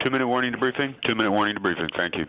2-minute warning to briefing. 2-minute warning to briefing. Thank you.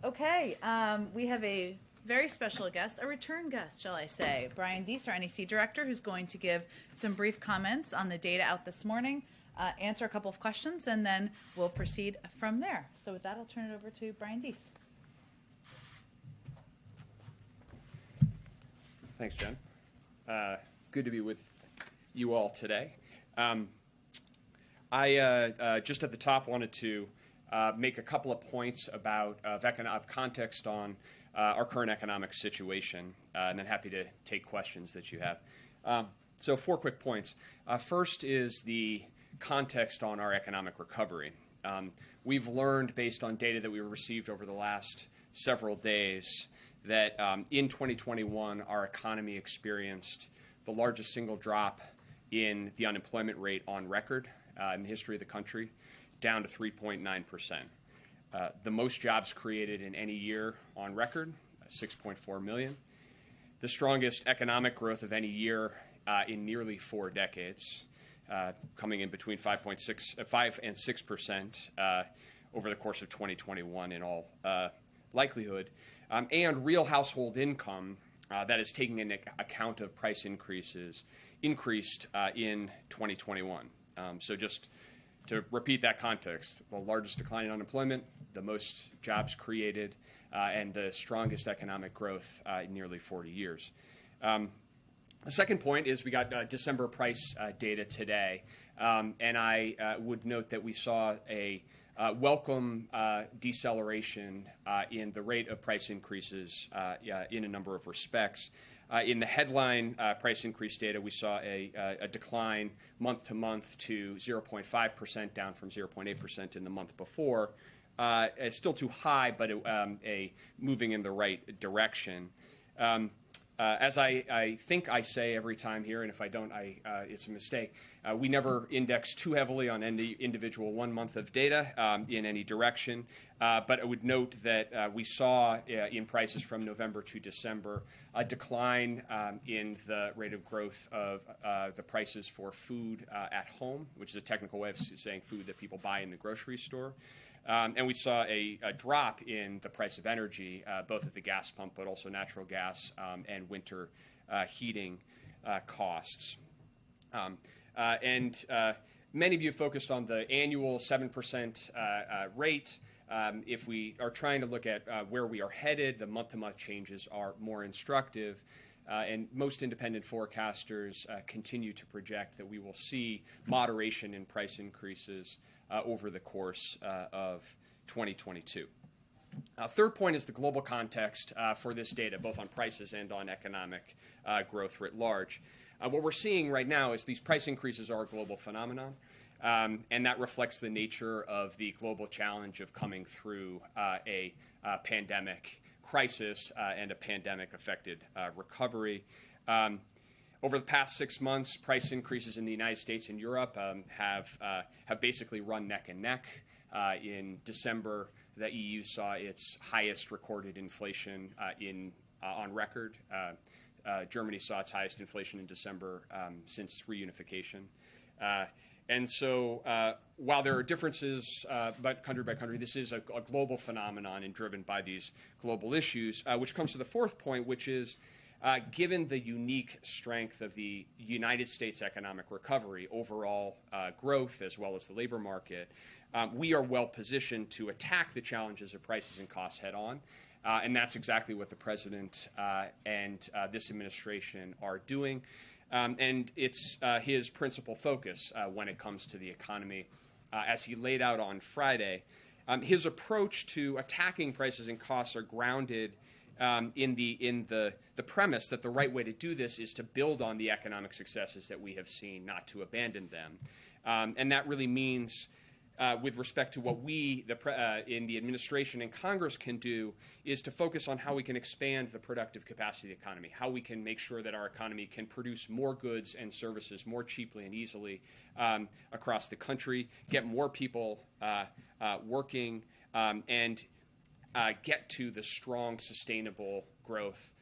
Okay, we have a very special guest, a return guest, shall I say, Brian Deese, our NEC director, who's going to give some brief comments on the data out this morning, answer a couple of questions, and then we'll proceed from there. So with that, I'll turn it over to Brian Deese. Thanks, Jen. Good to be with you all today. I just at the top wanted to make a couple of points about of context on our current economic situation, and then happy to take questions that you have. So 4 quick points. First is the context on our economic recovery. We've learned, based on data that we received over the last several days, that in 2021, our economy experienced the largest single drop in the unemployment rate on record in the history of the country, down to 3.9%. The most jobs created in any year on record, 6.4 million. The strongest economic growth of any year in nearly 4 decades, coming in between 5 and 6% over the course of 2021 in all likelihood. And real household income that is taking into account of price increases increased in 2021. So just to repeat that context, the largest decline in unemployment, the most jobs created, and the strongest economic growth in nearly 40 years. The second point is we got December price data today, and I would note that we saw a welcome deceleration in the rate of price increases in a number of respects. In the headline price increase data, we saw a decline month to month to 0.5%, down from 0.8% in the month before. It's still too high, but moving in the right direction. As I think I say every time here, and if I don't, it's a mistake, we never index too heavily on any individual 1 month of data in any direction. But I would note that we saw in prices from November to December a decline in the rate of growth of the prices for food at home, which is a technical way of saying food that people buy in the grocery store. And we saw a drop in the price of energy, both at the gas pump, but also natural gas and winter heating costs. Many of you focused on the annual 7% rate. If we are trying to look at where we are headed, the month-to-month changes are more instructive. And most independent forecasters continue to project that we will see moderation in price increases over the course of 2022. Third point is the global context for this data, both on prices and on economic growth writ large. What we're seeing right now is these price increases are a global phenomenon, and that reflects the nature of the global challenge of coming through a pandemic crisis and a pandemic-affected recovery. Over the past 6 months, price increases in the United States and Europe have basically run neck and neck. In December, the EU saw its highest recorded inflation on record. Germany saw its highest inflation in December since reunification. And so while there are differences but country by country, this is a global phenomenon and driven by these global issues, which comes to the fourth point, which is given the unique strength of the United States economic recovery, overall growth, as well as the labor market, we are well positioned to attack the challenges of prices and costs head on. And that's exactly what the president and this administration are doing. And it's his principal focus when it comes to the economy. As he laid out on Friday, his approach to attacking prices and costs are grounded in the premise that the right way to do this is to build on the economic successes that we have seen, not to abandon them. And that really means, with respect to what we in the administration and Congress can do, is to focus on how we can expand the productive capacity of the economy, how we can make sure that our economy can produce more goods and services more cheaply and easily across the country, get more people working, and get to the strong, sustainable growth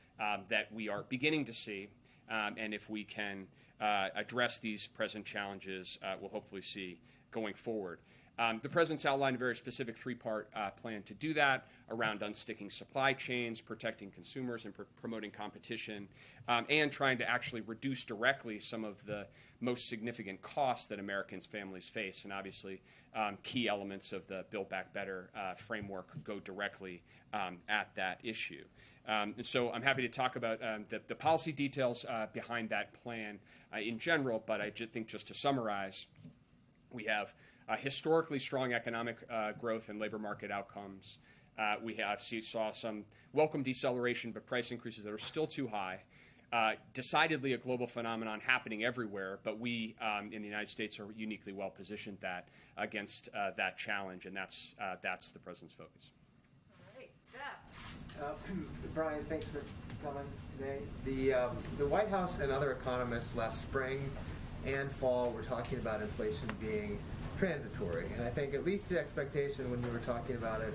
that we are beginning to see. And if we can address these present challenges, we'll hopefully see going forward. The president's outlined a very specific three-part plan to do that around unsticking supply chains, protecting consumers, and promoting competition, and trying to actually reduce directly some of the most significant costs that Americans' families face. And obviously, key elements of the Build Back Better framework go directly at that issue. And so I'm happy to talk about the policy details behind that plan in general, but I think just to summarize, we have historically strong economic growth and labor market outcomes. We saw some welcome deceleration, but price increases that are still too high. Decidedly a global phenomenon happening everywhere, but we in the United States are uniquely well positioned against that challenge, and that's the president's focus. All right, Jeff. Brian, thanks for coming today. The White House and other economists last spring and fall were talking about inflation being transitory, and I think at least the expectation when we were talking about it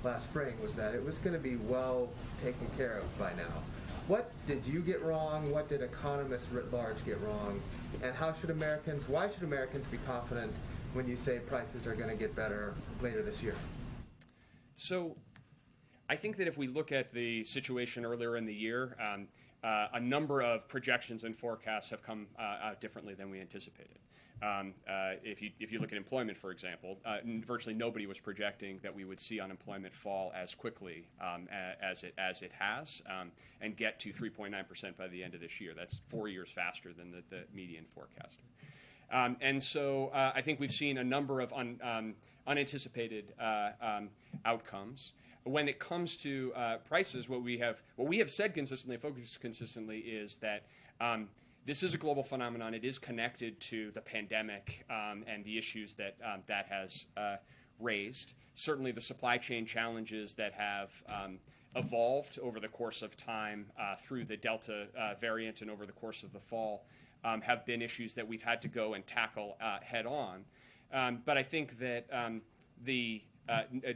last spring was that it was going to be well taken care of by now. What did you get wrong? What did economists writ large get wrong? And why should Americans be confident when you say prices are going to get better later this year? So I think that if we look at the situation earlier in the year, a number of projections and forecasts have come out differently than we anticipated. If you look at employment, for example, virtually nobody was projecting that we would see unemployment fall as quickly as it has and get to 3.9% by the end of this year. That's 4 years faster than the median forecaster. And so I think we've seen a number of unanticipated outcomes. When it comes to prices, what we have said consistently, focused consistently, is that this is a global phenomenon. It is connected to the pandemic and the issues that has raised. Certainly the supply chain challenges that have evolved over the course of time through the Delta variant and over the course of the fall have been issues that we've had to go and tackle head on. But I think that the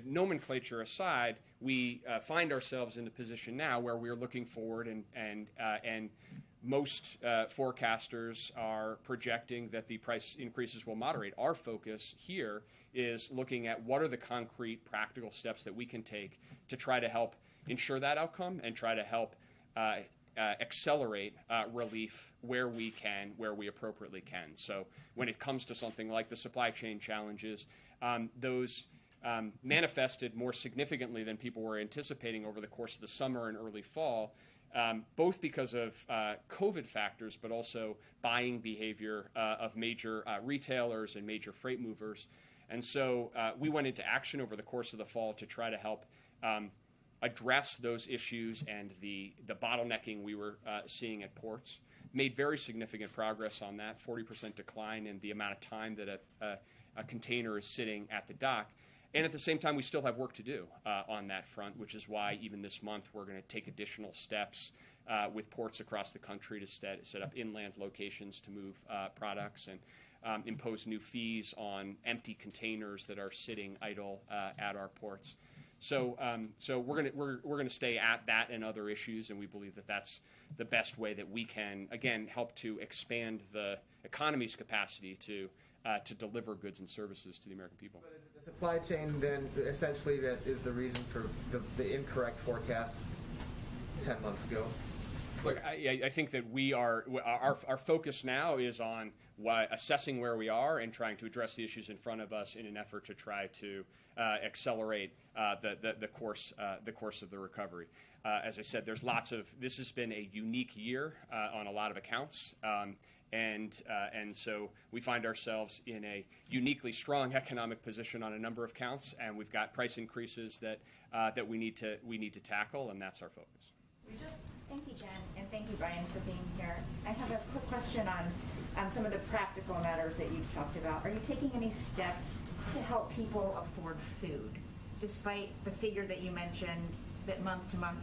nomenclature aside, we find ourselves in a position now where we're looking forward, and most forecasters are projecting that the price increases will moderate. Our focus here is looking at what are the concrete, practical steps that we can take to try to help ensure that outcome and try to help accelerate relief where we can, where we appropriately can. So when it comes to something like the supply chain challenges, those manifested more significantly than people were anticipating over the course of the summer and early fall, both because of COVID factors, but also buying behavior of major retailers and major freight movers. And so we went into action over the course of the fall to try to help address those issues and the bottlenecking we were seeing at ports. Made very significant progress on that, 40% decline in the amount of time that a container is sitting at the dock. And at the same time, we still have work to do on that front, which is why even this month we're going to take additional steps with ports across the country to set up inland locations to move products and impose new fees on empty containers that are sitting idle at our ports. So we're going to stay at that and other issues, and we believe that that's the best way that we can, again, help to expand the economy's capacity to deliver goods and services to the American people. But is it the supply chain then essentially that is the reason for the incorrect forecast 10 months ago? Look, I think that our focus now is on assessing where we are and trying to address the issues in front of us in an effort to try to accelerate the course of the recovery. As I said, this has been a unique year on a lot of accounts. And so we find ourselves in a uniquely strong economic position on a number of counts, and we've got price increases that we need to tackle, and that's our focus. Thank you, Jen, and thank you, Brian, for being here. I have a quick question on some of the practical matters that you've talked about. Are you taking any steps to help people afford food, despite the figure that you mentioned that month to month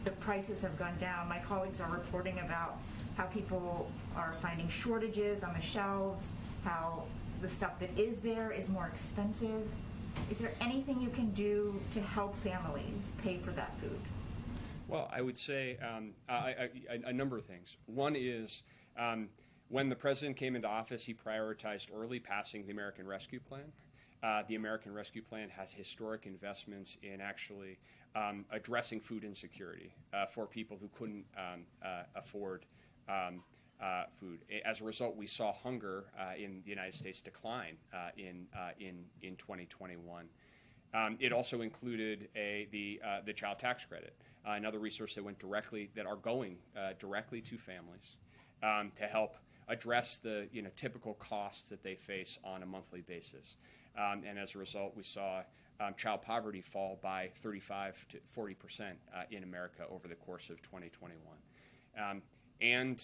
the prices have gone down? My colleagues are reporting about how people are finding shortages on the shelves, how the stuff that is there is more expensive. Is there anything you can do to help families pay for that food? Well, I would say a number of things. One is when the president came into office, he prioritized early passing the American Rescue Plan. The American Rescue Plan has historic investments in actually addressing food insecurity for people who couldn't afford food. As a result, we saw hunger in the United States decline in 2021. It also included the child tax credit, another resource that are going directly to families to help address the typical costs that they face on a monthly basis. And as a result, we saw child poverty fall by 35 to 40% in America over the course of 2021. And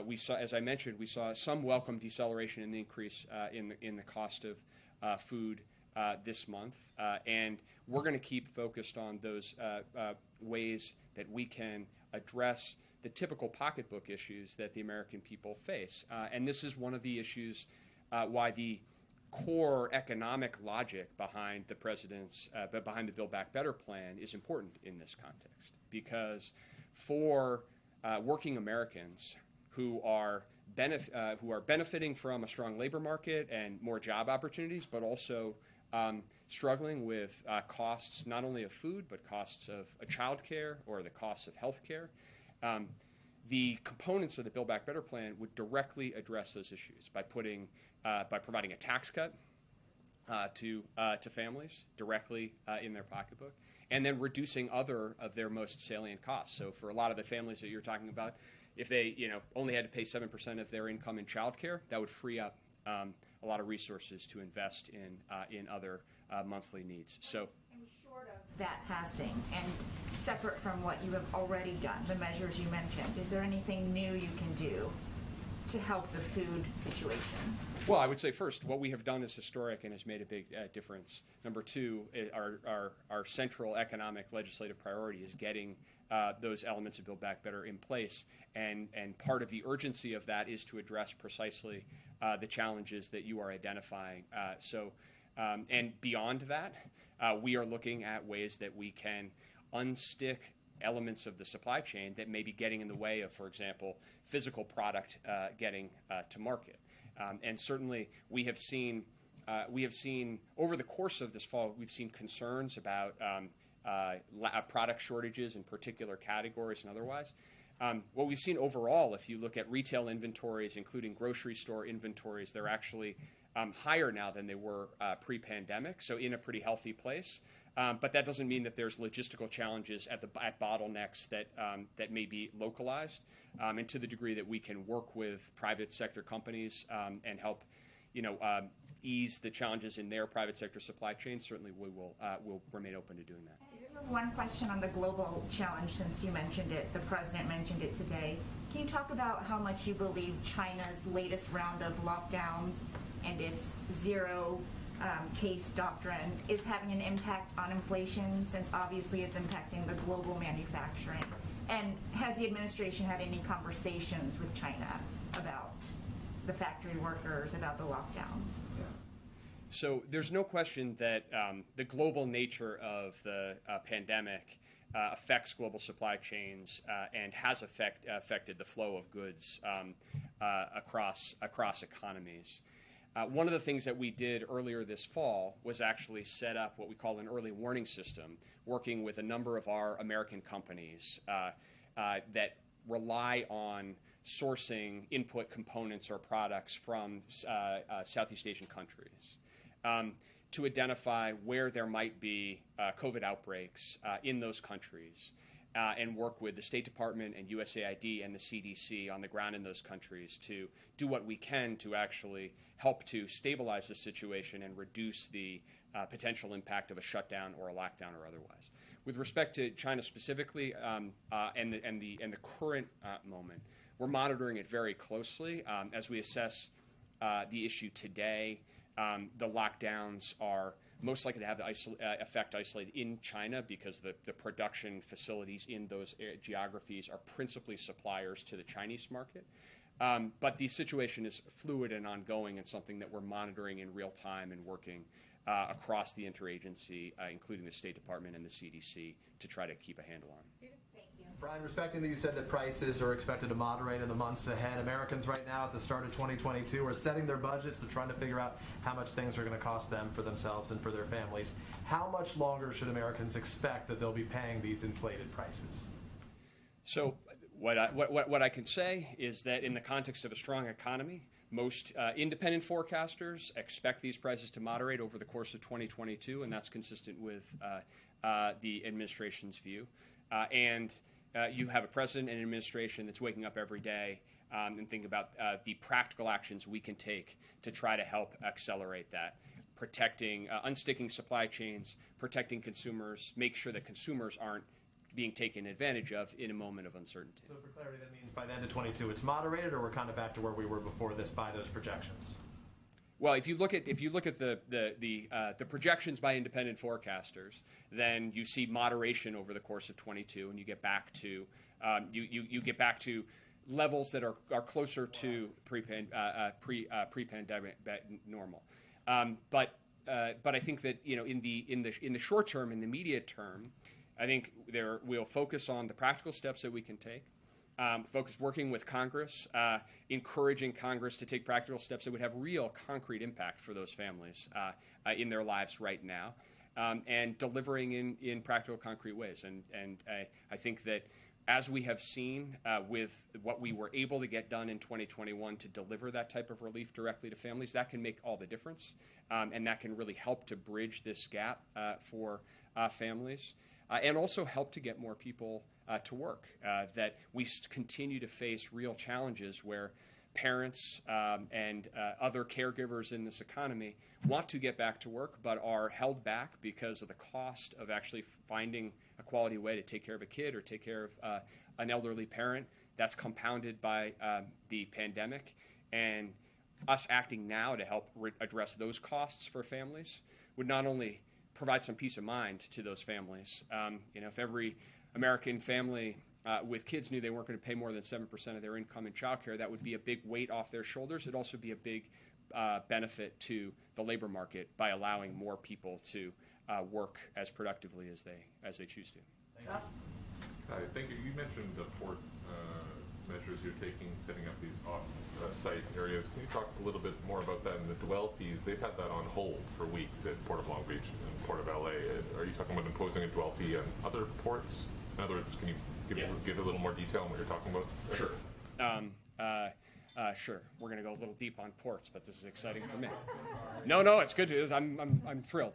we saw, as I mentioned, we saw some welcome deceleration in the increase in the cost of food this month, and we're going to keep focused on those ways that we can address the typical pocketbook issues that the American people face. And this is one of the issues why the core economic logic behind the president's, behind the Build Back Better plan is important in this context. Because for working Americans who are benefiting from a strong labor market and more job opportunities, but also struggling with costs not only of food, but costs of child care or the costs of health care. The components of the Build Back Better plan would directly address those issues by providing a tax cut to families directly in their pocketbook, and then reducing other of their most salient costs. So for a lot of the families that you're talking about, if they only had to pay 7% of their income in child care, that would free up a lot of resources to invest in other monthly needs. So, and short of that passing, and separate from what you have already done, the measures you mentioned, is there anything new you can do to help the food situation? Well, I would say first, what we have done is historic and has made a big difference. Number two, our central economic legislative priority is getting those elements of Build Back Better in place. And part of the urgency of that is to address precisely the challenges that you are identifying. And beyond that, we are looking at ways that we can unstick elements of the supply chain that may be getting in the way of, for example, physical product getting to market. And certainly, we have seen over the course of this fall, we've seen concerns about product shortages in particular categories and otherwise. What we've seen overall, if you look at retail inventories, including grocery store inventories, they're actually higher now than they were pre-pandemic, so in a pretty healthy place. But that doesn't mean that there's logistical challenges at bottlenecks that may be localized. And to the degree that we can work with private sector companies and help, ease the challenges in their private sector supply chain, certainly we will remain open to doing that. One question on the global challenge, since you mentioned it, the president mentioned it today. Can you talk about how much you believe China's latest round of lockdowns and its zero case doctrine is having an impact on inflation, since obviously it's impacting the global manufacturing? And has the administration had any conversations with China about the factory workers, about the lockdowns? Yeah. So there's no question that the global nature of the pandemic affects global supply chains and has affected the flow of goods across economies. One of the things that we did earlier this fall was actually set up what we call an early warning system, working with a number of our American companies that rely on sourcing input components or products from Southeast Asian countries to identify where there might be COVID outbreaks in those countries. And work with the State Department and USAID and the CDC on the ground in those countries to do what we can to actually help to stabilize the situation and reduce the potential impact of a shutdown or a lockdown or otherwise. With respect to China specifically and the current moment, we're monitoring it very closely as we assess the issue today. The lockdowns are most likely to have the effect isolated in China because the production facilities in those geographies are principally suppliers to the Chinese market. But the situation is fluid and ongoing and something that we're monitoring in real time and working across the interagency, including the State Department and the CDC, to try to keep a handle on. Brian, respecting that you said that prices are expected to moderate in the months ahead, Americans right now at the start of 2022 are setting their budgets. They're trying to figure out how much things are going to cost them, for themselves, and for their families. How much longer should Americans expect that they'll be paying these inflated prices? So what I can say is that in the context of a strong economy, most independent forecasters expect these prices to moderate over the course of 2022, and that's consistent with the administration's view. You have a president and an administration that's waking up every day and thinking about the practical actions we can take to try to help accelerate that, protecting, unsticking supply chains, protecting consumers, make sure that consumers aren't being taken advantage of in a moment of uncertainty. So for clarity, that means by the end of 22 it's moderated, or we're kind of back to where we were before this by those projections? Well, if you look at the projections by independent forecasters, then you see moderation over the course of 22, and you get back to you get back to levels that are closer to pre-pandemic normal. But I think that in the short term, in the immediate term, I think we'll focus on the practical steps that we can take. Working with Congress, encouraging Congress to take practical steps that would have real concrete impact for those families in their lives right now, and delivering in practical, concrete ways. And I think that as we have seen with what we were able to get done in 2021 to deliver that type of relief directly to families, that can make all the difference, and that can really help to bridge this gap for families, and also help to get more people to work, that we continue to face real challenges where parents and other caregivers in this economy want to get back to work but are held back because of the cost of actually finding a quality way to take care of a kid or take care of an elderly parent That's compounded by the pandemic, and us acting now to help address those costs for families would not only provide some peace of mind to those families. If every American family with kids knew they weren't going to pay more than 7% of their income in childcare, that would be a big weight off their shoulders. It'd also be a big benefit to the labor market by allowing more people to work as productively as they choose to. Thank you. Hi, thank you. You mentioned the port measures you're taking, setting up these off-site areas. Can you talk a little bit more about that? And the dwell fees, they've had that on hold for weeks at Port of Long Beach and Port of LA. Are you talking about imposing a dwell fee on other ports? In other words, can you give a little more detail on what you're talking about? Sure. Sure. We're going to go a little deep on ports, but this is exciting for me. No, it's good. I'm thrilled.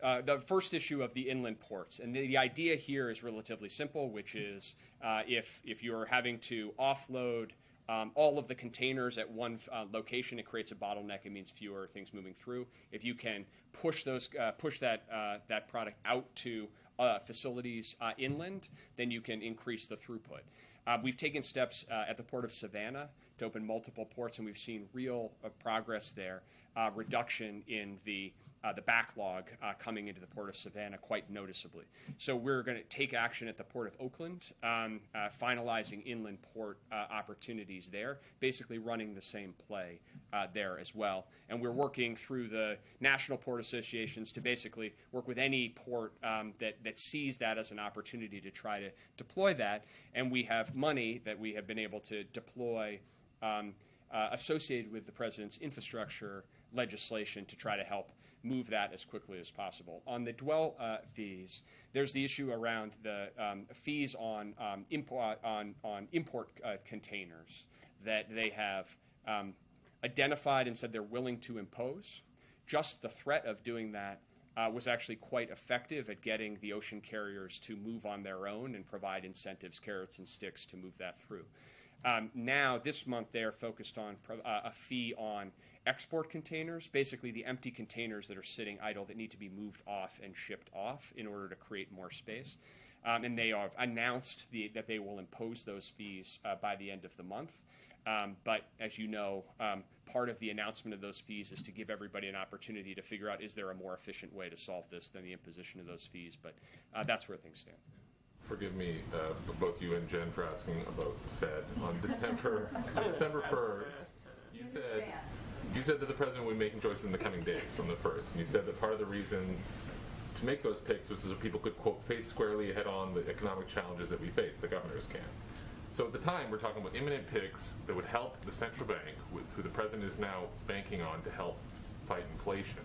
The first issue of the inland ports, and the idea here is relatively simple, which is if you're having to offload all of the containers at one location, it creates a bottleneck. It means fewer things moving through. If you can push that product out to facilities inland, then you can increase the throughput. We've taken steps at the Port of Savannah to open multiple ports, and we've seen real progress there, reduction in the backlog coming into the Port of Savannah quite noticeably. So we're going to take action at the Port of Oakland, finalizing inland port opportunities there, basically running the same play there as well. And we're working through the national port associations to basically work with any port that sees that as an opportunity to try to deploy that. And we have money that we have been able to deploy associated with the president's infrastructure legislation to try to help move that as quickly as possible. On the dwell fees, there's the issue around the fees on import containers that they have identified and said they're willing to impose. Just the threat of doing that was actually quite effective at getting the ocean carriers to move on their own and provide incentives, carrots and sticks to move that through. Now, this month, they are focused on a fee on export containers, basically the empty containers that are sitting idle that need to be moved off and shipped off in order to create more space. And they have announced that they will impose those fees by the end of the month. But as you know, part of the announcement of those fees is to give everybody an opportunity to figure out, is there a more efficient way to solve this than the imposition of those fees? But that's where things stand. Forgive me, both you and Jen, for asking about the Fed. On December 1st, you said that the president would be making choices in the coming days on the 1st. And you said that part of the reason to make those picks was so people could, quote, face squarely head on the economic challenges that we face, the governors can. So at the time, we're talking about imminent picks that would help the central bank, who the president is now banking on to help fight inflation,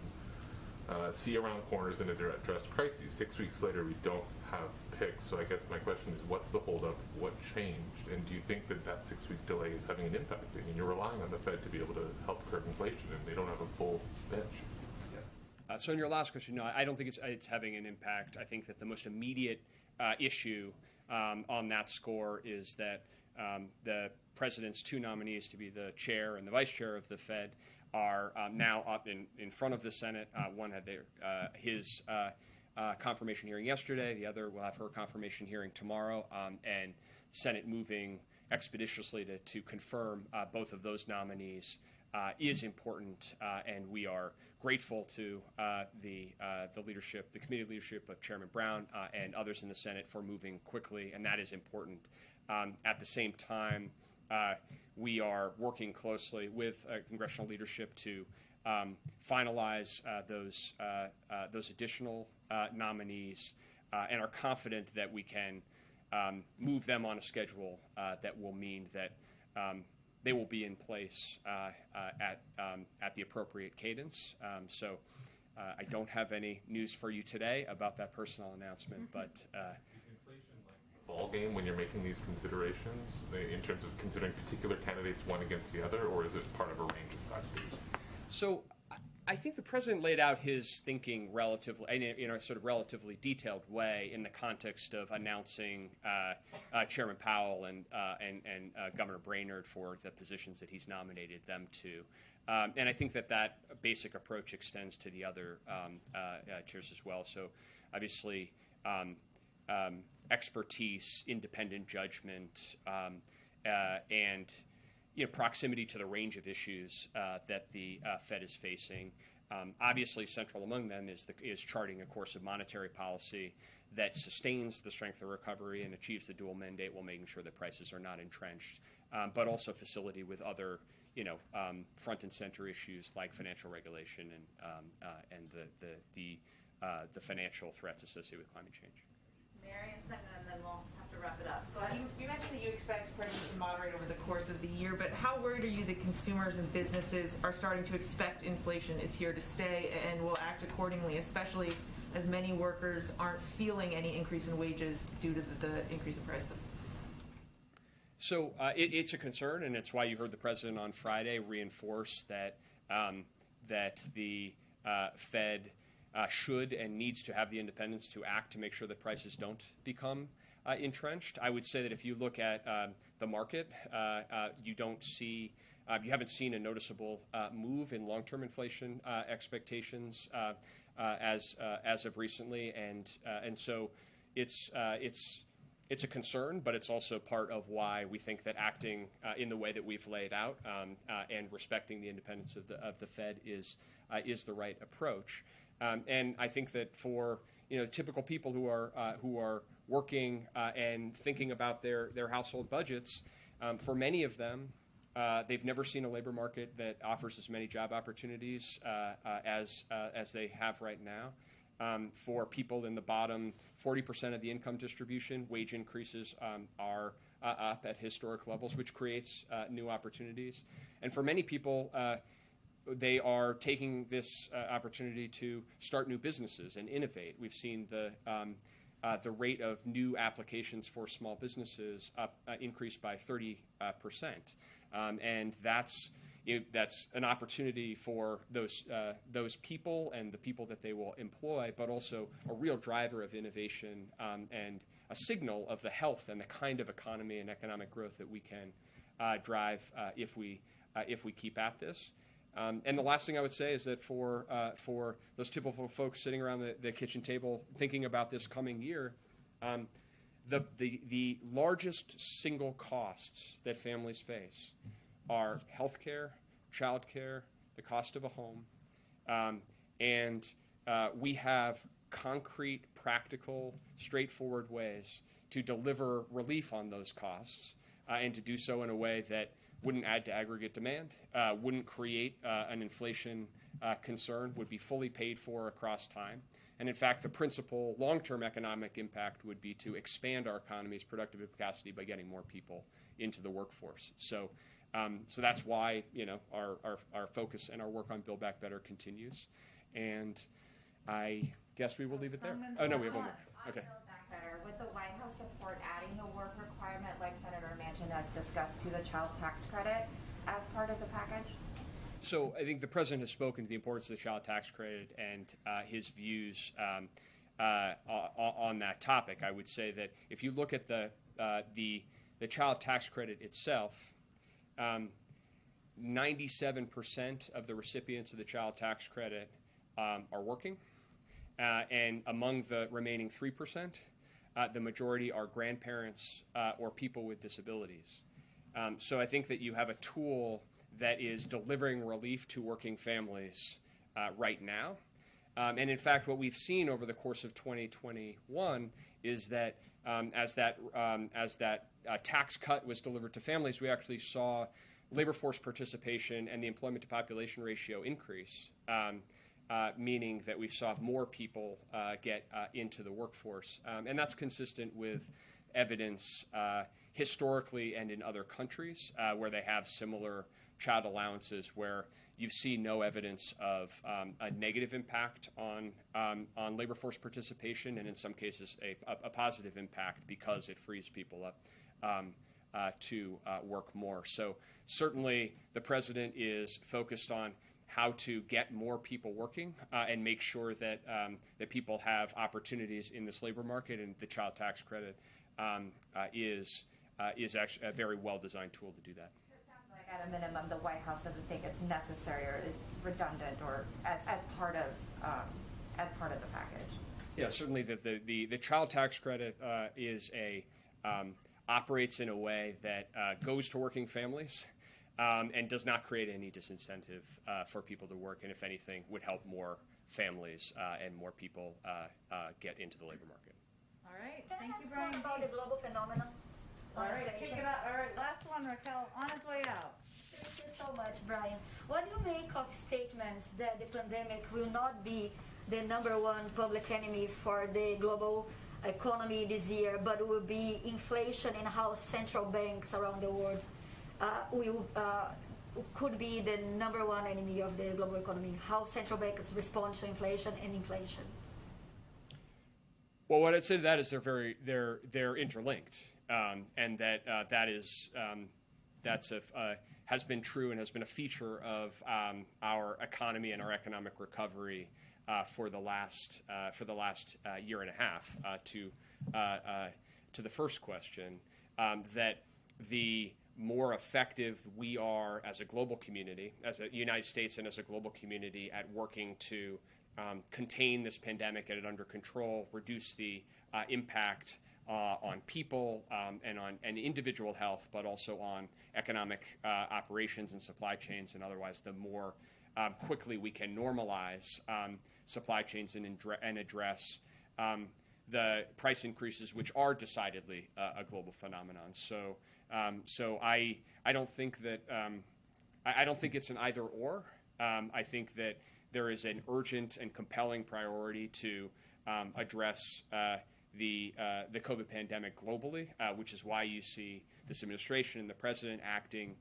see around corners and address crises. 6 weeks later, we don't have picks. So I guess my question is, what's the holdup? What changed? And do you think that 6-week delay is having an impact? I mean, you're relying on the Fed to be able to help curb inflation, and they don't have a full bench. So in your last question, no, I don't think it's having an impact. I think that the most immediate issue on that score is that the president's two nominees to be the chair and the vice chair of the Fed are now up in front of the Senate. One had his confirmation hearing yesterday. The other will have her confirmation hearing tomorrow. And Senate moving expeditiously to confirm both of those nominees is important, and we are grateful to the leadership, the committee leadership of Chairman Brown and others in the Senate for moving quickly, and that is important. At the same time, we are working closely with congressional leadership to finalize those additional nominees, and are confident that we can move them on a schedule that will mean that they will be in place at the appropriate cadence. So I don't have any news for you today about that personal announcement, but is inflation like a ball game when you're making these considerations in terms of considering particular candidates one against the other, or is it part of a range of factors? So I think the president laid out his thinking relatively, in a sort of relatively detailed way in the context of announcing Chairman Powell and Governor Brainerd for the positions that he's nominated them to. And I think that basic approach extends to the other chairs as well. So obviously expertise, independent judgment, and proximity to the range of issues that the Fed is facing. Obviously, central among them is charting a course of monetary policy that sustains the strength of recovery and achieves the dual mandate while making sure that prices are not entrenched, but also facility with other front and center issues like financial regulation and the financial threats associated with climate change. Mary, and then we'll have to wrap it up. But you mentioned that you expect prices to moderate over the course of the year, but how worried are you that consumers and businesses are starting to expect inflation is here to stay and will act accordingly, especially as many workers aren't feeling any increase in wages due to the increase in prices? So it's a concern, and it's why you heard the president on Friday reinforce that the Fed should and needs to have the independence to act to make sure that prices don't become entrenched. I would say that if you look at the market, you haven't seen a noticeable move in long-term inflation expectations as of recently, and so it's a concern, but it's also part of why we think that acting in the way that we've laid out and respecting the independence of the Fed is the right approach. And I think that for typical people who are working and thinking about their household budgets, for many of them, they've never seen a labor market that offers as many job opportunities as they have right now. For people in the bottom 40% of the income distribution, wage increases are up at historic levels, which creates new opportunities. And for many people, they are taking this opportunity to start new businesses and innovate. We've seen the rate of new applications for small businesses increase by 30%, and that's an opportunity for those people and the people that they will employ, but also a real driver of innovation and a signal of the health and the kind of economy and economic growth that we can drive if we keep at this. And the last thing I would say is that for those typical folks sitting around the kitchen table thinking about this coming year, the largest single costs that families face are healthcare, childcare, the cost of a home, and we have concrete, practical, straightforward ways to deliver relief on those costs and to do so in a way that wouldn't add to aggregate demand, wouldn't create an inflation concern, would be fully paid for across time. And in fact, the principal long-term economic impact would be to expand our economy's productive capacity by getting more people into the workforce. So that's why our focus and our work on Build Back Better continues. And I guess we will leave it there. Oh, no, we have one more. Okay. Build Back Better, would the White House support adding a work requirement like Senator Manchin has discussed to the child tax credit as part of the package? So I think the president has spoken to the importance of the child tax credit and his views on that topic. I would say that if you look at the child tax credit itself, 97% of the recipients of the child tax credit are working, and among the remaining 3%, the majority are grandparents or people with disabilities. So I think that you have a tool that is delivering relief to working families right now. And in fact, what we've seen over the course of 2021 is that as that tax cut was delivered to families, we actually saw labor force participation and the employment to population ratio increase, meaning that we saw more people get into the workforce. And that's consistent with evidence historically and in other countries where they have similar child allowances, where you've seen no evidence of a negative impact on labor force participation, and in some cases a positive impact because it frees people up to work more. So certainly the president is focused on how to get more people working and make sure that that people have opportunities in this labor market, and the child tax credit is actually a very well-designed tool to do that. It sounds like at a minimum the White House doesn't think it's necessary or it's redundant or as part of the package. Yeah, certainly the child tax credit operates in a way that goes to working families and does not create any disincentive for people to work, and if anything, would help more families and more people get into the labor market. All right. Can Thank I you, ask Brian. more about the global phenomenon? All right, kick it out. All right, last one, Raquel, on its way out. Thank you so much, Brian. What do you make of statements that the pandemic will not be the #1 public enemy for the global economy this year, but it will be inflation and how central banks around the world could be the #1 enemy of the global economy? How central banks respond to inflation and inflation? Well, what I'd say to that is they're interlinked, and has been true and has been a feature of our economy and our economic recovery for the last year and a half. To the first question, that the more effective we are as a global community, as a United States and as a global community, at working to contain this pandemic, get it under control, reduce the impact on people and on individual health, but also on economic operations and supply chains and otherwise, the more quickly we can normalize supply chains and address the price increases, which are decidedly a global phenomenon. So I don't think that I don't think it's an either or. I think that there is an urgent and compelling priority to address the COVID pandemic globally, which is why you see this administration and the president acting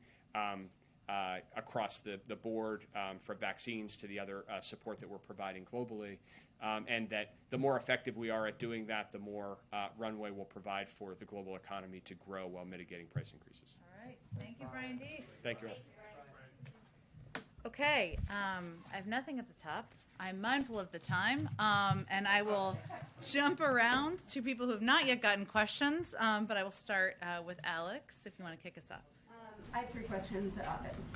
across the board, from vaccines to the other support that we're providing globally, and that the more effective we are at doing that, the more runway we'll provide for the global economy to grow while mitigating price increases. All right. Thank you, Brian Deese. Thank you. Okay, I have nothing at the top. I'm mindful of the time, and I will jump around to people who have not yet gotten questions, but I will start with Alex, if you want to kick us off. I have 3 questions.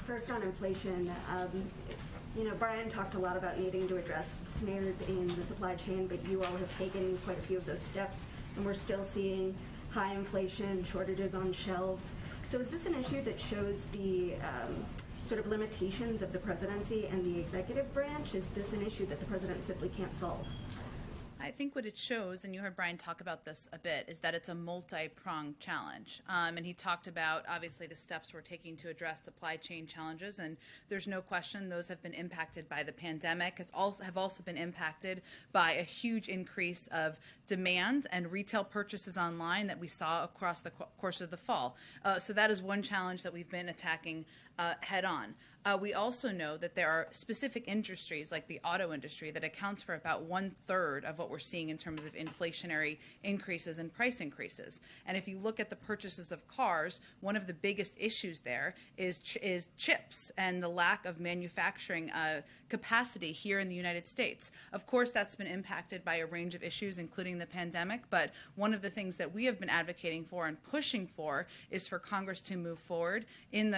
First, on inflation. Brian talked a lot about needing to address snares in the supply chain, but you all have taken quite a few of those steps, and we're still seeing high inflation, shortages on shelves. So is this an issue that shows the sort of limitations of the presidency and the executive branch? Is this an issue that the president simply can't solve? I think what it shows, and you heard Brian talk about this a bit, is that it's a multi-pronged challenge. And he talked about, obviously, the steps we're taking to address supply chain challenges. And there's no question those have been impacted by the pandemic, have also been impacted by a huge increase of demand and retail purchases online that we saw across the course of the fall. So that is one challenge that we've been attacking head on. We also know that there are specific industries like the auto industry that accounts for about 1/3 of what we're seeing in terms of inflationary increases and price increases. And if you look at the purchases of cars, one of the biggest issues there is chips and the lack of manufacturing capacity here in the United States. Of course, that's been impacted by a range of issues, including the pandemic. But one of the things that we have been advocating for and pushing for is for Congress to move forward in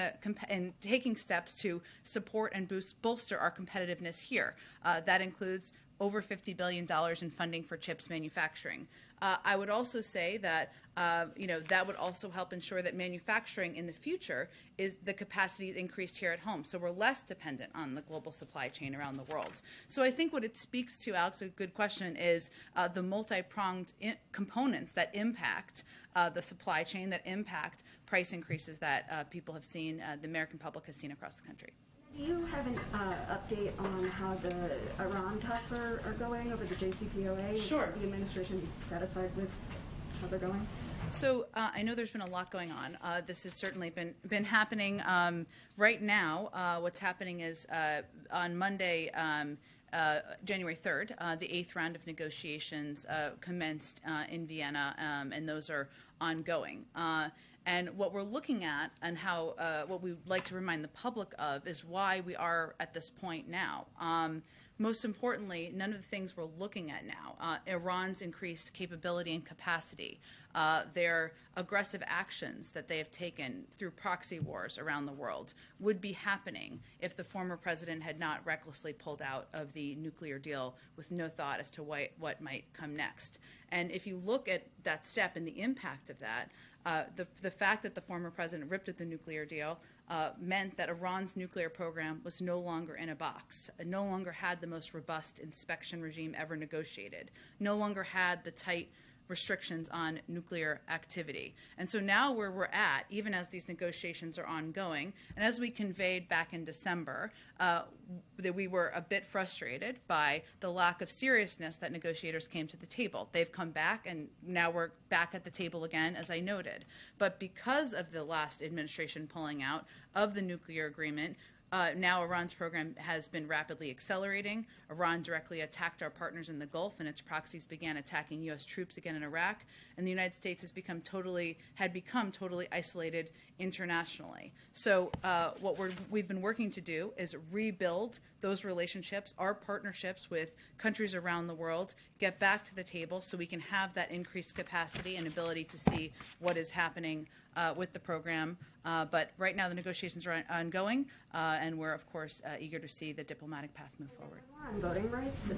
taking steps to support and bolster our competitiveness here. That includes over $50 billion in funding for chips manufacturing. I would also say that that would also help ensure that manufacturing in the future is the capacity is increased here at home, so we're less dependent on the global supply chain around the world. So I think what it speaks to, Alex, a good question, is the multi-pronged components that impact the supply chain, that impact price increases that people have seen, the American public has seen across the country. Do you have an update on how the Iran talks are going over the JCPOA? Sure. Is the administration satisfied with how they're going? So I know there's been a lot going on. This has certainly been happening. Right now, what's happening is on Monday, January 3rd, the 8th round of negotiations commenced in Vienna, and those are ongoing. And what we're looking at and how what we would like to remind the public of is why we are at this point now. most importantly, none of the things we're looking at now, Iran's increased capability and capacity, their aggressive actions that they have taken through proxy wars around the world would be happening if the former president had not recklessly pulled out of the nuclear deal with no thought as to what might come next. And if you look at that step and the impact of that, the fact that the former president ripped at the nuclear deal meant that Iran's nuclear program was no longer in a box, no longer had the most robust inspection regime ever negotiated, no longer had the tight restrictions on nuclear activity. And so now where we're at, even as these negotiations are ongoing, and as we conveyed back in December, that we were a bit frustrated by the lack of seriousness that negotiators came to the table. They've come back, and now we're back at the table again, as I noted. But because of the last administration pulling out of the nuclear agreement, now Iran's program has been rapidly accelerating. Iran directly attacked our partners in the Gulf, and its proxies began attacking U.S. troops again in Iraq. And the United States had become totally isolated internationally. So what we've been working to do is rebuild those relationships, our partnerships with countries around the world, get back to the table so we can have that increased capacity and ability to see what is happening with the program. But right now the negotiations are ongoing, and we're, of course, eager to see the diplomatic path move forward. On voting rights,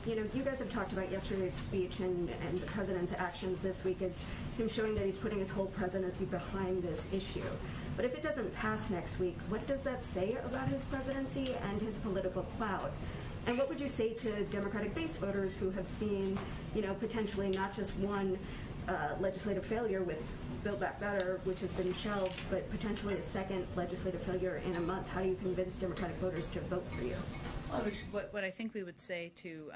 you guys have talked about yesterday's speech and the president's actions this week as him showing that he's putting his whole presidency behind this issue. But if it doesn't pass next week, what does that say about his presidency and his political clout? And what would you say to Democratic base voters who have seen, potentially not just one legislative failure with Build Back Better, which has been shelved, but potentially a second legislative failure in a month? How do you convince Democratic voters to vote for you? Well, what I think we would say to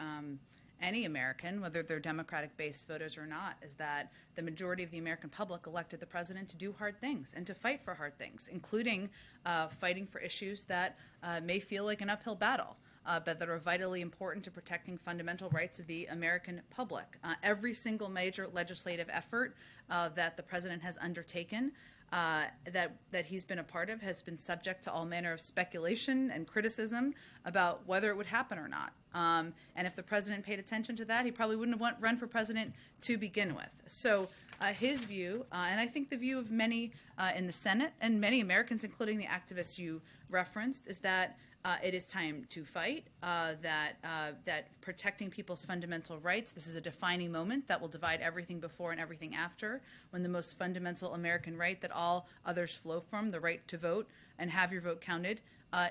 any American, whether they're Democratic-based voters or not, is that the majority of the American public elected the president to do hard things and to fight for hard things, including fighting for issues that may feel like an uphill battle, but that are vitally important to protecting fundamental rights of the American public. Every single major legislative effort that the president has undertaken that he's been a part of has been subject to all manner of speculation and criticism about whether it would happen or not. And if the president paid attention to that, he probably wouldn't have run for president to begin with. So his view, and I think the view of many in the Senate and many Americans, including the activists you referenced, is that it is time to fight, that protecting people's fundamental rights, this is a defining moment that will divide everything before and everything after, when the most fundamental American right that all others flow from, the right to vote and have your vote counted,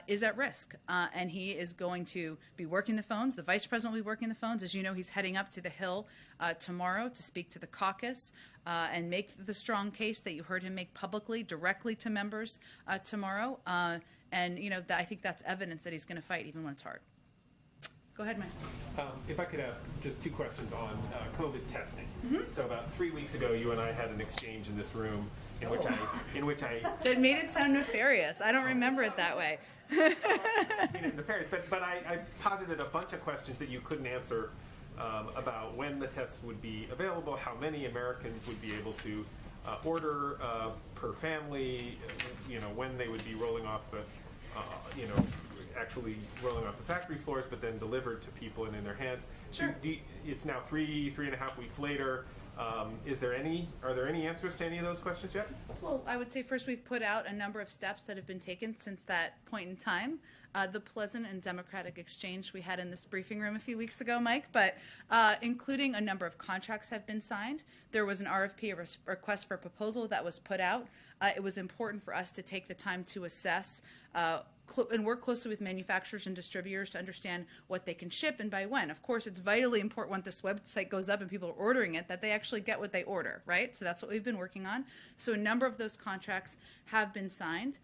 is at risk. And he is going to be working the phones. The vice president will be working the phones. As you know, he's heading up to the Hill tomorrow to speak to the caucus and make the strong case that you heard him make publicly, directly to members tomorrow. And, I think that's evidence that he's going to fight even when it's hard. Go ahead, Mike. If I could ask just two questions on COVID testing. So about 3 weeks ago, you and I had an exchange in this room in which I that made it sound nefarious. I don't remember it that way. Nefarious, but I posited a bunch of questions that you couldn't answer about when the tests would be available, how many Americans would be able to order per family, when they would be rolling off the, actually rolling off the factory floors, but then delivered to people and in their hands. Sure. It's now 3.5 weeks later. Are there any answers to any of those questions yet? Well, I would say first we've put out a number of steps that have been taken since that point in time. The pleasant and democratic exchange we had in this briefing room a few weeks ago, Mike, but including a number of contracts have been signed. There was an RFP, a request for proposal, that was put out. It was important for us to take the time to assess and work closely with manufacturers and distributors to understand what they can ship and by when. Of course, it's vitally important when this website goes up and people are ordering it that they actually get what they order, right? So that's what we've been working on. So a number of those contracts have been signed.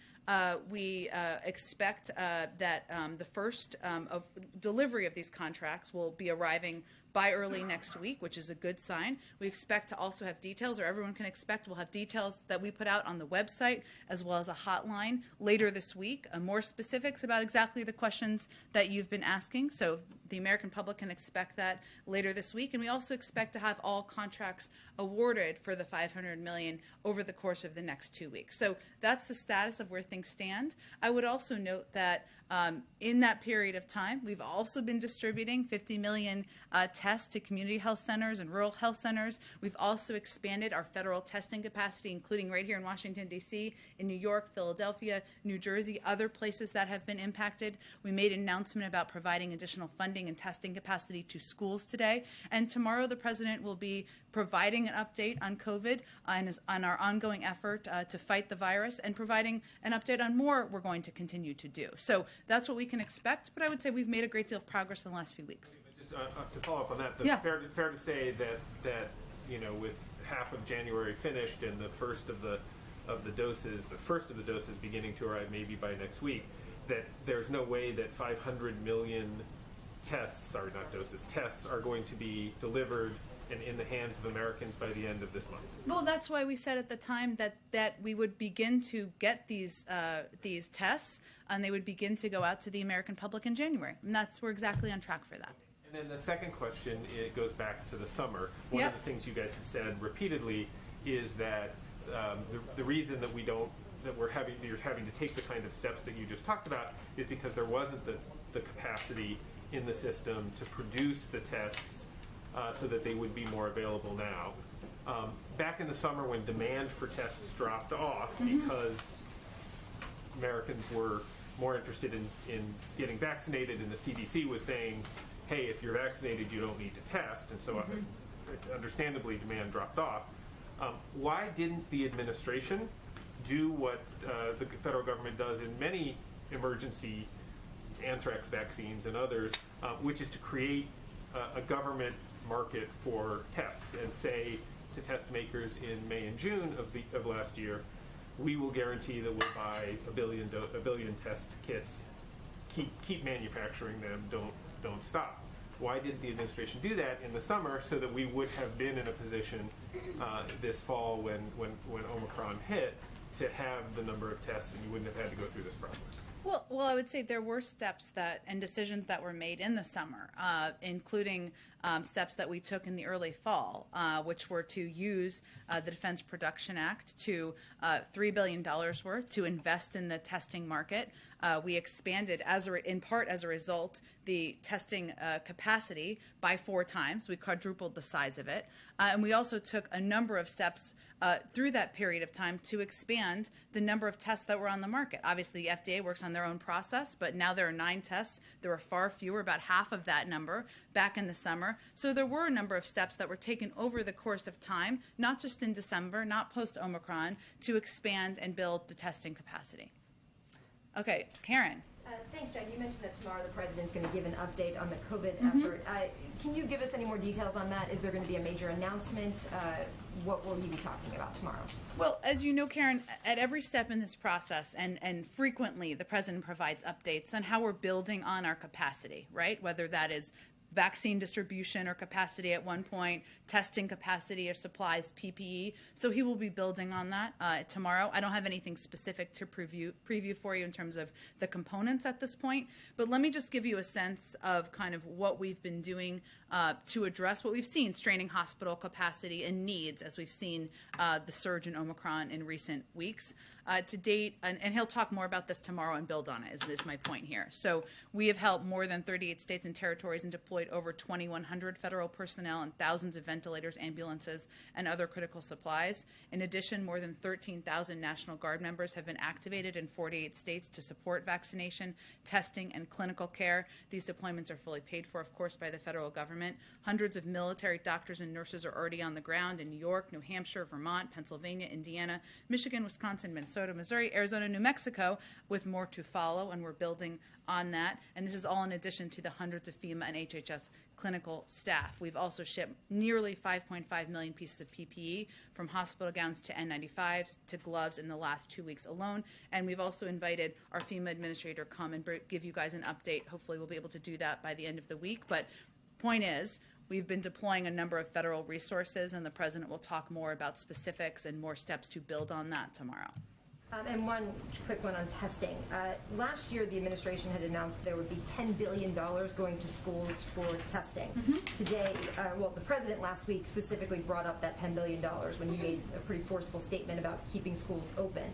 We expect that the first of delivery of these contracts will be arriving by early next week, which is a good sign. We expect to also have details, or everyone can expect we'll have details that we put out on the website, as well as a hotline later this week, more specifics about exactly the questions that you've been asking. So the American public can expect that later this week. And we also expect to have all contracts awarded for the $500 million over the course of the next 2 weeks. So that's the status of where things things stand. I would also note that in that period of time, we've also been distributing 50 million tests to community health centers and rural health centers. We've also expanded our federal testing capacity, including right here in Washington, D.C., in New York, Philadelphia, New Jersey, other places that have been impacted. We made an announcement about providing additional funding and testing capacity to schools today. And tomorrow, the president will be providing an update on COVID and on our ongoing effort to fight the virus, and providing an update on more we're going to continue to do. So that's what we can expect, but I would say we've made a great deal of progress in the last few weeks. Just to follow up on that, Yeah. fair to say that with half of January finished and the first of the doses beginning to arrive maybe by next week, that there's no way that 500 million tests are going to be delivered and in the hands of Americans by the end of this month. Well, that's why we said at the time that we would begin to get these tests, and they would begin to go out to the American public in January. And we're exactly on track for that. And then the second question, it goes back to the summer. One Yep. of the things you guys have said repeatedly is that the reason that you're having to take the kind of steps that you just talked about is because there wasn't the capacity in the system to produce the tests so that they would be more available now. Back in the summer when demand for tests dropped off because Americans were more interested in getting vaccinated, and the CDC was saying, hey, if you're vaccinated, you don't need to test, and so understandably demand dropped off. Why didn't the administration do what the federal government does in many emergency anthrax vaccines and others, which is to create a government market for tests and say to test makers in May and June of last year, we will guarantee that we'll buy a billion test kits, keep manufacturing them, don't stop. Why didn't the administration do that in the summer so that we would have been in a position this fall when Omicron hit to have the number of tests and you wouldn't have had to go through this process? Well, I would say there were steps and decisions that were made in the summer, including steps that we took in the early fall, which were to use the Defense Production Act to $3 billion worth to invest in the testing market. We expanded, in part as a result, the testing capacity by 4 times. We quadrupled the size of it. And we also took a number of steps through that period of time to expand the number of tests that were on the market. Obviously, the FDA works on their own process, but now there are 9 tests. There were far fewer, about half of that number, back in the summer. So there were a number of steps that were taken over the course of time, not just in December, not post-Omicron, to expand and build the testing capacity. Okay, Karen. Thanks, Jen. You mentioned that tomorrow the president's going to give an update on the COVID effort. Can you give us any more details on that? Is there going to be a major announcement? What will he be talking about tomorrow? Well, as you know, Karen, at every step in this process, and frequently the president provides updates on how we're building on our capacity, right? Whether that is vaccine distribution or capacity at one point, testing capacity or supplies, PPE. So he will be building on that tomorrow. I don't have anything specific to preview for you in terms of the components at this point, but let me just give you a sense of kind of what we've been doing to address what we've seen, straining hospital capacity and needs as we've seen the surge in Omicron in recent weeks. To date, and he'll talk more about this tomorrow and build on it, is my point here. So we have helped more than 38 states and territories and deployed over 2,100 federal personnel and thousands of ventilators, ambulances, and other critical supplies. In addition, more than 13,000 National Guard members have been activated in 48 states to support vaccination, testing, and clinical care. These deployments are fully paid for, of course, by the federal government. Hundreds of military doctors and nurses are already on the ground in New York, New Hampshire, Vermont, Pennsylvania, Indiana, Michigan, Wisconsin, Minnesota, Missouri, Arizona, New Mexico, with more to follow, and we're building on that. And this is all in addition to the hundreds of FEMA and HHS clinical staff. We've also shipped nearly 5.5 million pieces of PPE, from hospital gowns to N95s to gloves in the last 2 weeks alone. And we've also invited our FEMA administrator to come and give you guys an update. Hopefully we'll be able to do that by the end of the week. But point is, we've been deploying a number of federal resources, and the president will talk more about specifics and more steps to build on that tomorrow. And one quick one on testing. Last year, the administration had announced there would be $10 billion going to schools for testing. Today, the president last week specifically brought up that $10 billion when he made a pretty forceful statement about keeping schools open.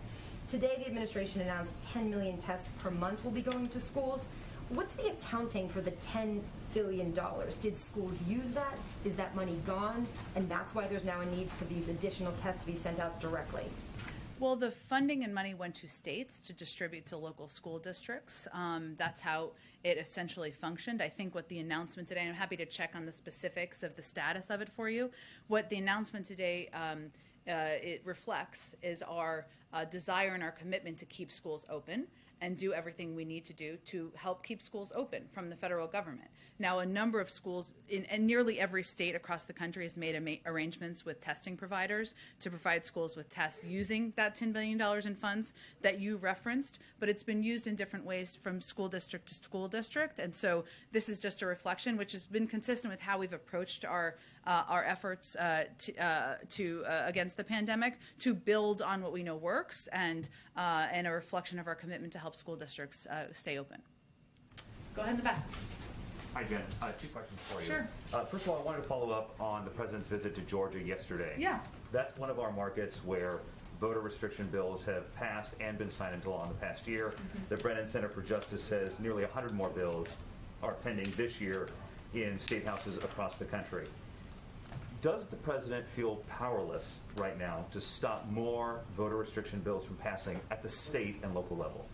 Today, the administration announced 10 million tests per month will be going to schools. What's the accounting for the $10 billion? Did schools use that? Is that money gone? And that's why there's now a need for these additional tests to be sent out directly. Well, the funding and money went to states to distribute to local school districts. That's how it essentially functioned. I think what the announcement today, and I'm happy to check on the specifics of the status of it for you, what the announcement today it reflects is our desire and our commitment to keep schools open and do everything we need to do to help keep schools open from the federal government. Now, a number of schools in nearly every state across the country has made arrangements with testing providers to provide schools with tests using that $10 billion in funds that you referenced, but it's been used in different ways from school district to school district. And so this is just a reflection, which has been consistent with how we've approached our efforts against the pandemic, to build on what we know works and a reflection of our commitment to help school districts stay open. Go ahead in the back. Hi, Jen. Two questions for you. Sure. First of all, I wanted to follow up on the president's visit to Georgia yesterday. Yeah. That's one of our markets where voter restriction bills have passed and been signed into law in the past year. Mm-hmm. The Brennan Center for Justice says nearly 100 more bills are pending this year in state houses across the country. Does the president feel powerless right now to stop more voter restriction bills from passing at the state and local level?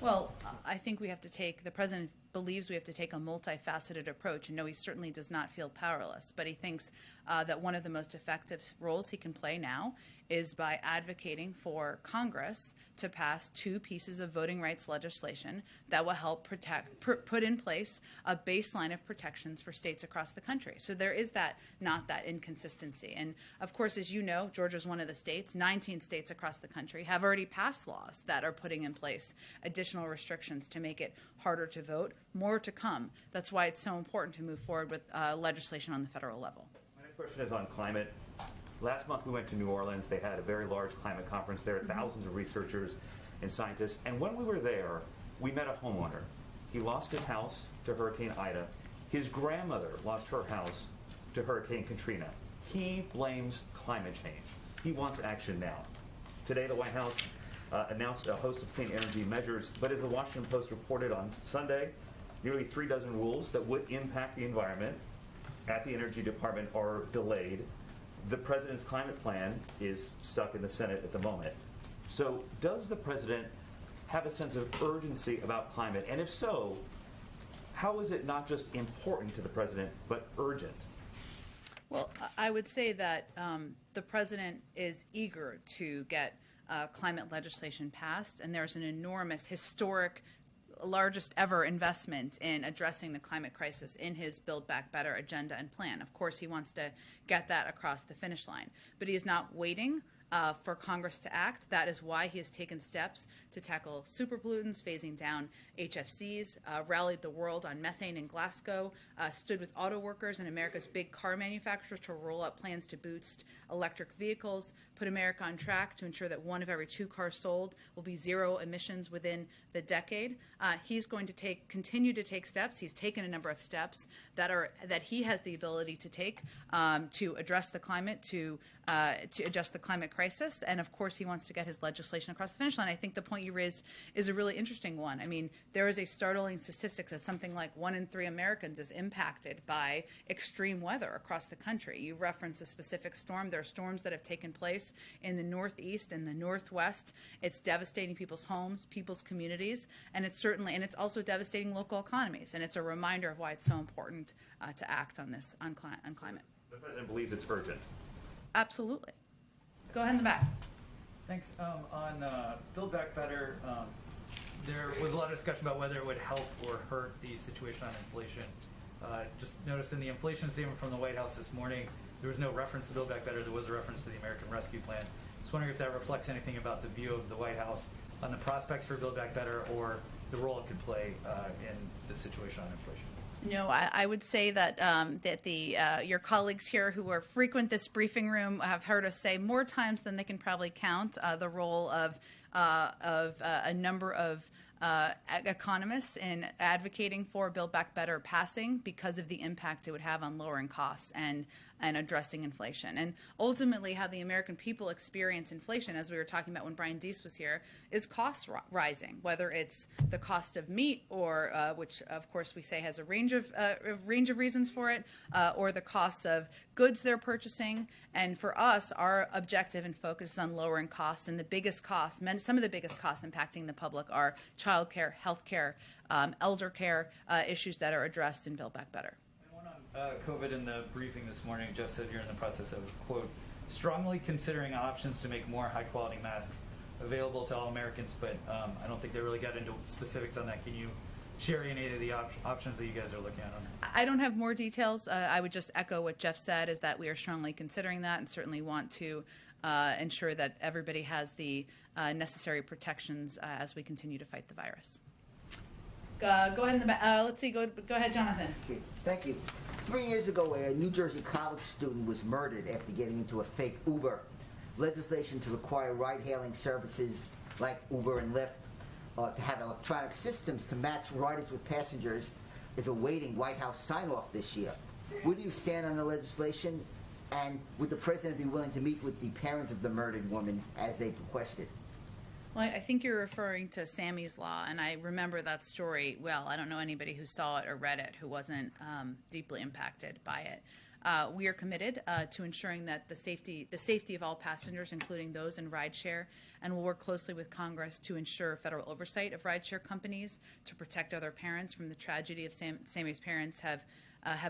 Well, I think the president believes we have to take a multifaceted approach. And no, he certainly does not feel powerless, but he thinks that one of the most effective roles he can play now is by advocating for Congress to pass two pieces of voting rights legislation that will help put in place a baseline of protections for states across the country. So there is not that inconsistency. And of course, as you know, Georgia is one of the states. 19 states across the country have already passed laws that are putting in place additional restrictions to make it harder to vote. More to come. That's why it's so important to move forward with legislation on the federal level. My next question is on climate. Last month we went to New Orleans. They had a very large climate conference there, thousands of researchers and scientists. And when we were there, we met a homeowner. He lost his house to Hurricane Ida. His grandmother lost her house to Hurricane Katrina. He blames climate change. He wants action now. Today, the White House announced a host of clean energy measures, but as the Washington Post reported on Sunday, nearly 3 dozen rules that would impact the environment at the Energy Department are delayed. The president's climate plan is stuck in the Senate at the moment. So does the president have a sense of urgency about climate? And if so, how is it not just important to the president, but urgent? Well, I would say that the president is eager to get climate legislation passed, and there's an enormous, historic, largest ever investment in addressing the climate crisis in his Build Back Better agenda and plan. Of course, he wants to get that across the finish line, but he is not waiting for Congress to act. That is why he has taken steps to tackle superpollutants, phasing down HFCs, rallied the world on methane in Glasgow, stood with auto workers and America's big car manufacturers to roll out plans to boost electric vehicles, put America on track to ensure that 1 of every 2 cars sold will be zero emissions within the decade. He's going to continue to take steps. He's taken a number of steps that he has the ability to take to address the climate, to adjust the climate crisis, and of course he wants to get his legislation across the finish line. I think the point you raised is a really interesting one. I mean, there is a startling statistic that something like 1 in 3 Americans is impacted by extreme weather across the country. You referenced a specific storm. There are storms that have taken place in the Northeast and the Northwest. It's devastating people's homes, people's communities, and it's also devastating local economies. And it's a reminder of why it's so important to act on this on climate. The president believes it's urgent. Absolutely. Go ahead in the back. Thanks. On Build Back Better, there was a lot of discussion about whether it would help or hurt the situation on inflation. Just noticed in the inflation statement from the White House this morning, there was no reference to Build Back Better. There was a reference to the American Rescue Plan. Just wondering if that reflects anything about the view of the White House on the prospects for Build Back Better or the role it could play in the situation on inflation. No, I would say that your colleagues here who are frequent this briefing room have heard us say more times than they can probably count the role of a number of economists in advocating for Build Back Better passing because of the impact it would have on lowering costs and addressing inflation. And ultimately, how the American people experience inflation, as we were talking about when Brian Deese was here, is costs rising, whether it's the cost of meat, or which of course we say has a range of reasons for it, or the costs of goods they're purchasing. And for us, our objective and focus is on lowering costs. And the biggest costs, some of the biggest costs impacting the public are childcare, healthcare, elder care, issues that are addressed in Build Back Better. COVID in the briefing this morning, Jeff said you're in the process of, quote, strongly considering options to make more high-quality masks available to all Americans, but I don't think they really got into specifics on that. Can you share any of the options that you guys are looking at on that? I don't have more details. I would just echo what Jeff said, is that we are strongly considering that and certainly want to ensure that everybody has the necessary protections as we continue to fight the virus. Go ahead in the back. Let's see. Go ahead, Jonathan. Okay, thank you. 3 years ago, a New Jersey college student was murdered after getting into a fake Uber. Legislation to require ride-hailing services like Uber and Lyft to have electronic systems to match riders with passengers is awaiting White House sign-off this year. Where do you stand on the legislation? And would the president be willing to meet with the parents of the murdered woman as they've requested? Well, I think you're referring to Sammy's Law, and I remember that story well. I don't know anybody who saw it or read it who wasn't deeply impacted by it. We are committed to ensuring that the safety of all passengers, including those in rideshare, and we'll work closely with Congress to ensure federal oversight of rideshare companies to protect other parents from the tragedy of Sammy's parents have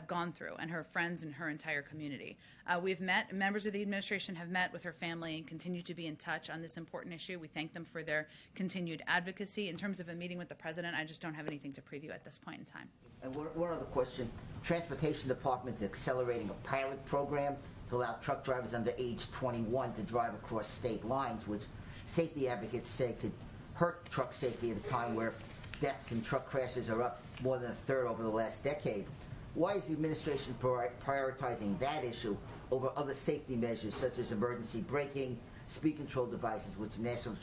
gone through, and her friends and her entire community. We've met, members of the administration have met with her family and continue to be in touch on this important issue. We thank them for their continued advocacy. In terms of a meeting with the president, I just don't have anything to preview at this point in time. And one other question. Transportation Department is accelerating a pilot program to allow truck drivers under age 21 to drive across state lines, which safety advocates say could hurt truck safety at a time where deaths in truck crashes are up more than a third over the last decade. Why is the administration prioritizing that issue over other safety measures such as emergency braking, speed control devices, which the National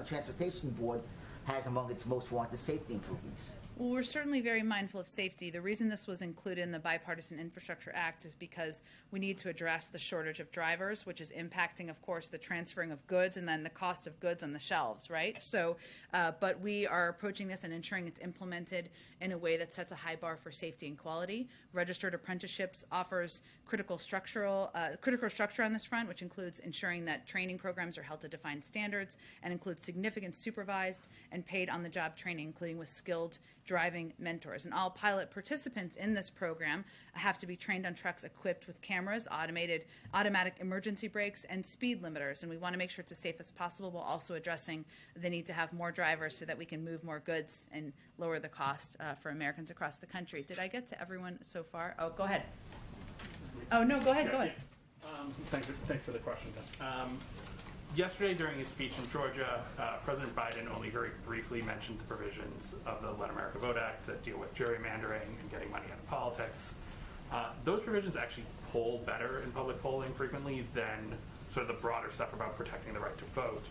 Transportation Board has among its most wanted safety improvements? Well, we're certainly very mindful of safety. The reason this was included in the Bipartisan Infrastructure Act is because we need to address the shortage of drivers, which is impacting, of course, the transferring of goods and then the cost of goods on the shelves, right? So, but we are approaching this and ensuring it's implemented in a way that sets a high bar for safety and quality. Registered Apprenticeships offers critical structure on this front, which includes ensuring that training programs are held to defined standards and includes significant supervised and paid on-the-job training, including with skilled driving mentors. And all pilot participants in this program have to be trained on trucks equipped with cameras, automatic emergency brakes, and speed limiters. And we want to make sure it's as safe as possible while also addressing the need to have more drivers so that we can move more goods and lower the cost for Americans across the country. Did I get to everyone so far? Oh, go ahead. Oh, no, go ahead. Go ahead. Thanks for the question, Jen. Yesterday, during his speech in Georgia, President Biden only very briefly mentioned the provisions of the Let America Vote Act that deal with gerrymandering and getting money out of politics. Those provisions actually poll better in public polling frequently than sort of the broader stuff about protecting the right to vote.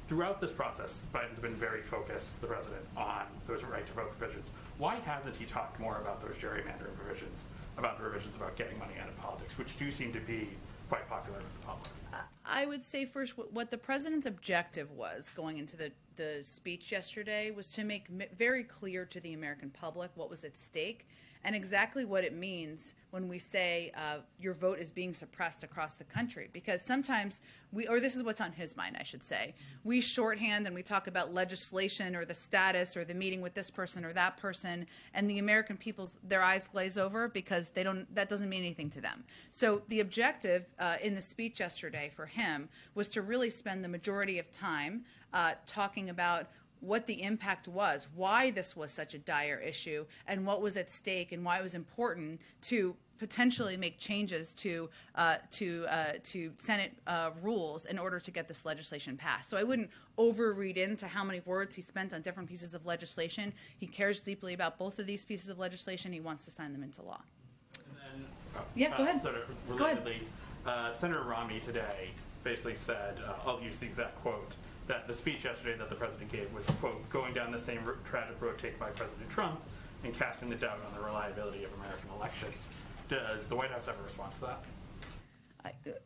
Throughout this process, Biden's been very focused, the president, on those right to vote provisions. Why hasn't he talked more about those gerrymandering provisions, about the provisions about getting money out of politics, which do seem to be quite popular with the public? I would say first what the president's objective was going into the speech yesterday was to make very clear to the American public what was at stake and exactly what it means when we say your vote is being suppressed across the country. Because sometimes this is what's on his mind, I should say, we shorthand and we talk about legislation or the status or the meeting with this person or that person, and the American people's, their eyes glaze over because that doesn't mean anything to them. So the objective in the speech yesterday for him was to really spend the majority of time talking about what the impact was, why this was such a dire issue, and what was at stake, and why it was important to potentially make changes to Senate rules in order to get this legislation passed. So I wouldn't overread into how many words he spent on different pieces of legislation. He cares deeply about both of these pieces of legislation. He wants to sign them into law. And then, yeah, go ahead. Sort of relatedly, Senator Romney today basically said, I'll use the exact quote, that the speech yesterday that the president gave was, quote, going down the same tragic road taken by President Trump and casting the doubt on the reliability of American elections. Does the White House have a response to that?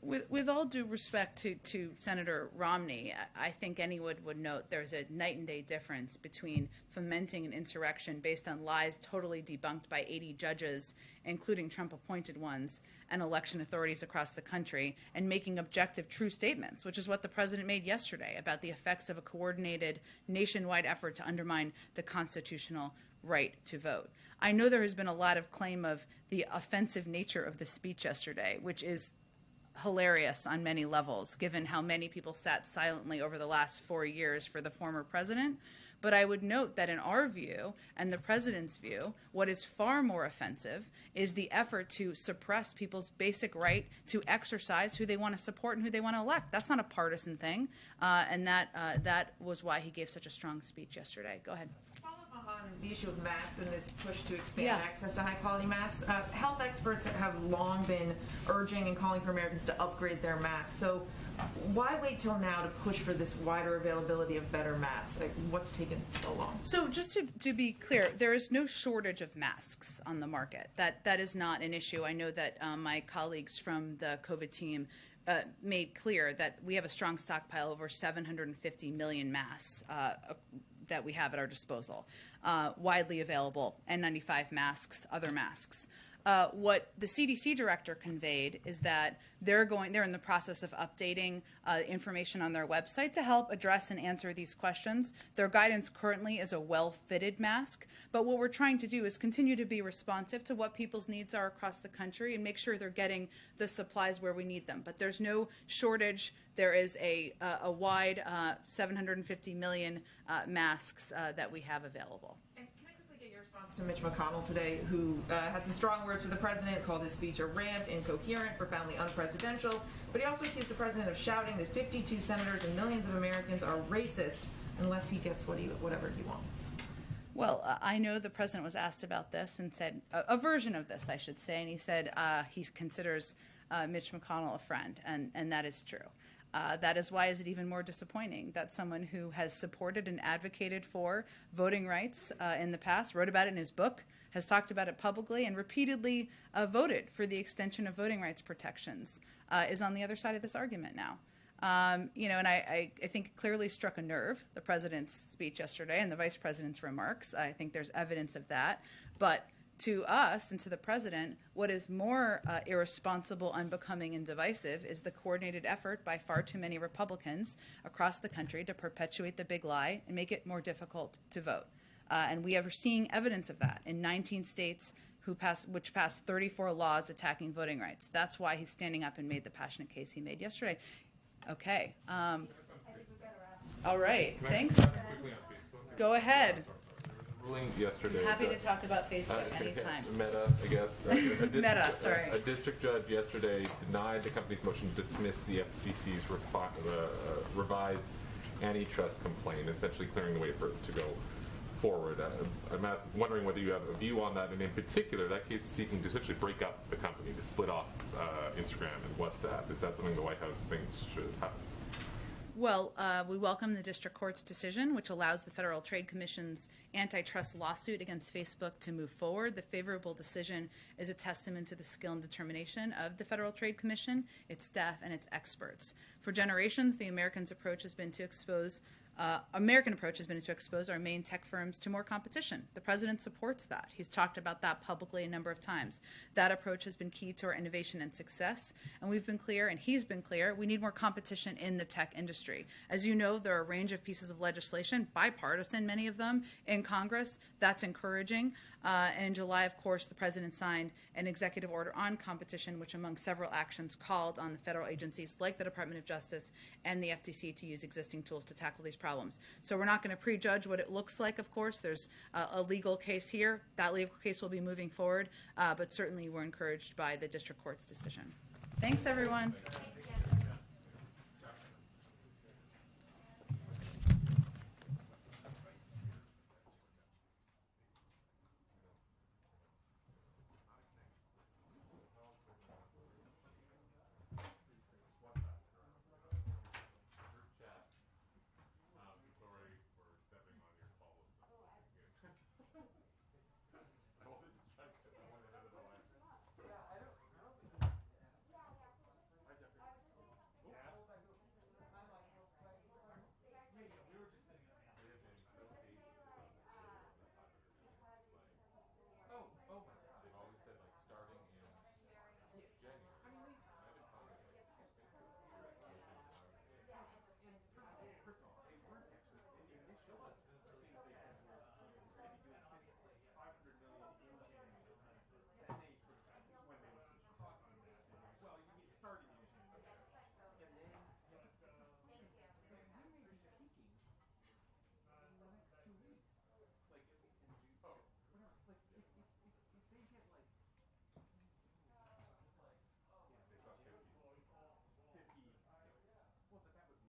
With all due respect to Senator Romney, I think anyone would note there's a night and day difference between fomenting an insurrection based on lies totally debunked by 80 judges, including Trump-appointed ones, and election authorities across the country, and making objective, true statements, which is what the president made yesterday about the effects of a coordinated nationwide effort to undermine the constitutional right to vote. I know there has been a lot of claim of the offensive nature of the speech yesterday, which is hilarious on many levels, given how many people sat silently over the last 4 years for the former president. But I would note that in our view, and the president's view, what is far more offensive is the effort to suppress people's basic right to exercise who they want to support and who they want to elect. That's not a partisan thing, and that was why he gave such a strong speech yesterday. Go ahead. On the issue of masks and this push to expand access to high-quality masks, health experts have long been urging and calling for Americans to upgrade their masks. So why wait till now to push for this wider availability of better masks? Like, what's taken so long? So just to be clear, there is no shortage of masks on the market. That is not an issue. I know that my colleagues from the COVID team made clear that we have a strong stockpile, over 750 million masks that we have at our disposal, widely available, N95 masks, other masks. What the CDC director conveyed is that they're in the process of updating information on their website to help address and answer these questions. Their guidance currently is a well-fitted mask, but what we're trying to do is continue to be responsive to what people's needs are across the country and make sure they're getting the supplies where we need them. But there's no shortage. There is a wide 750 million masks that we have available. To Mitch McConnell today, who had some strong words for the president, called his speech a rant, incoherent, profoundly unpresidential, but he also accused the president of shouting that 52 senators and millions of Americans are racist unless he gets whatever he wants. Well, I know the president was asked about this and said, a version of this, I should say, and he said he considers Mitch McConnell a friend, and that is true. That is why is it even more disappointing that someone who has supported and advocated for voting rights in the past, wrote about it in his book, has talked about it publicly, and repeatedly voted for the extension of voting rights protections, is on the other side of this argument now. And I think it clearly struck a nerve, the president's speech yesterday and the vice president's remarks. I think there's evidence of that. But to us and to the president, what is more irresponsible, unbecoming, and divisive is the coordinated effort by far too many Republicans across the country to perpetuate the big lie and make it more difficult to vote. And we are seeing evidence of that in 19 states which passed 34 laws attacking voting rights. That's why he's standing up and made the passionate case he made yesterday. Okay. All right. Thanks. Go ahead. Ruling yesterday. Happy to talk about Facebook anytime. Meta, I guess. Meta, sorry. A district judge yesterday denied the company's motion to dismiss the FTC's revised antitrust complaint, essentially clearing the way for it to go forward. I'm wondering whether you have a view on that, and in particular, that case is seeking to essentially break up the company, to split off Instagram and WhatsApp. Is that something the White House thinks should happen? Well, we welcome the district court's decision, which allows the Federal Trade Commission's antitrust lawsuit against Facebook to move forward. The favorable decision is a testament to the skill and determination of the Federal Trade Commission, its staff, and its experts. For generations, the American approach has been to expose our main tech firms to more competition. The president supports that. He's talked about that publicly a number of times. That approach has been key to our innovation and success, and we've been clear, and he's been clear, we need more competition in the tech industry. As you know, there are a range of pieces of legislation, bipartisan, many of them, in Congress. That's encouraging. And in July, of course, the president signed an executive order on competition, which among several actions called on the federal agencies like the Department of Justice and the FTC to use existing tools to tackle these problems. So we're not going to prejudge what it looks like, of course. There's a legal case here. That legal case will be moving forward, but certainly we're encouraged by the district court's decision. Thanks, everyone.